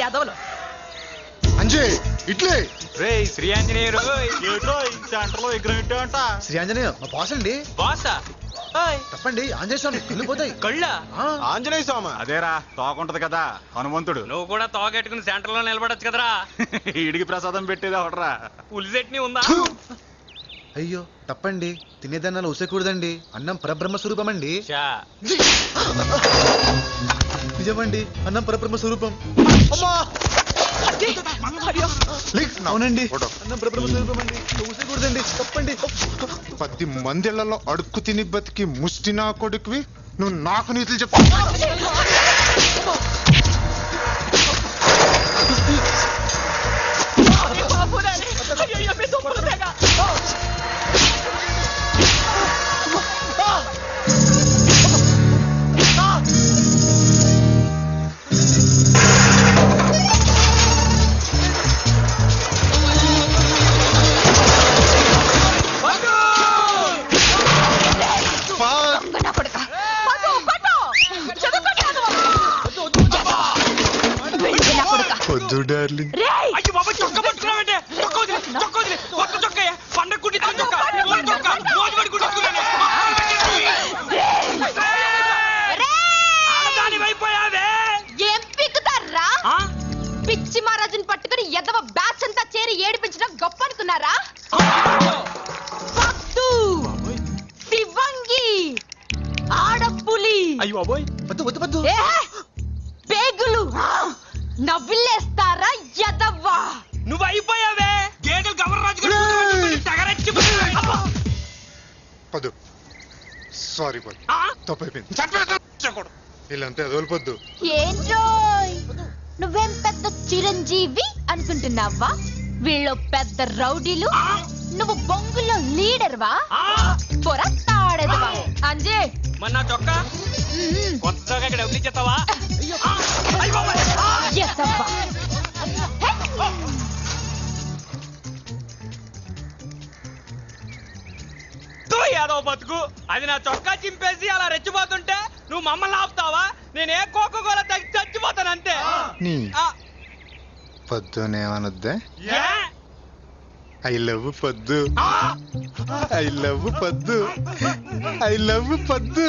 యాదవలు. అంజే ఇట్లే రే శ్రీ ఆంజనేయులు సెంటర్ లో విగ్రహం ఇట్టావంట. శ్రీ ఆంజనేయ మా బాస్ అండి. బాసా తప్పండి, ఆంజనేయ స్వామి కళ్ళు పోతాయి. కళ్ళ ఆంజనేయ స్వామి అదేరా తోకుంటది కదా హనుమంతుడు. నువ్వు కూడా తోకెట్టుకుని సెంటర్ లో నిలబడచ్చు కదరా. ఈడికి ప్రసాదం పెట్టేది ఒకట్రా. పులి చట్నీ ఉందా? అయ్యో తప్పండి, తినేదన్నాలు ఊసేకూడదండి. అన్నం పరబ్రహ్మ స్వరూపం అండి. నిజమండి, అన్నం పరబ్రహ్మ స్వరూపం. అవునండి, అన్నం పరబ్రహ్మ స్వరూపం అండి. ఊసేకూడదండి, తప్పండి. 10 మందిళ్లలో అడుక్కు తిని బతికి ముష్టి నా కొడుకువి నువ్వు నాకు నీతులు చెప్పు. వద్దు డార్లింగ్. పిచ్చి మహారాజుని పట్టుకుని ఎదవ బ్యాచ్ అంతా చేరి ఏడిపించడం గొప్ప అనుకున్నారా? శివంగి ఆడపులి. అయ్యో బాబోయ్, పేగులు నవ్విలేస్తారా ఎదవ్వా? నువ్వు అయిపోయావే. గేదెలు గవర్రాజు పదు సారీ పదు, తప్పైపోయింది. వీళ్ళంతా ఎదవలిపోద్దు. ఏంట్రోయ్ నువ్వేం పెద్ద చిరంజీవి అనుకుంటున్నావా? వీళ్ళు పెద్ద రౌడీలు, నువ్వు బొంగులో లీడర్వా? పొరా తాడేదవా? అంజే మన నా చొక్కా కొత్తగా ఇక్కడ ఎవరిచ్చేస్తావా? యాదవ బతుకు. అది నా చొక్కా చింపేసి అలా రెచ్చిపోతుంటే నువ్వు మమ్మల్ని ఆపుతావా? నేనే కోకోకోలా తగ్గి చచ్చిపోతాను అంతే. పొద్దునేమనొద్దా? ఐ లవ్ పొద్దు, ఐ లవ్ పొద్దు, ఐ లవ్ పొద్దు.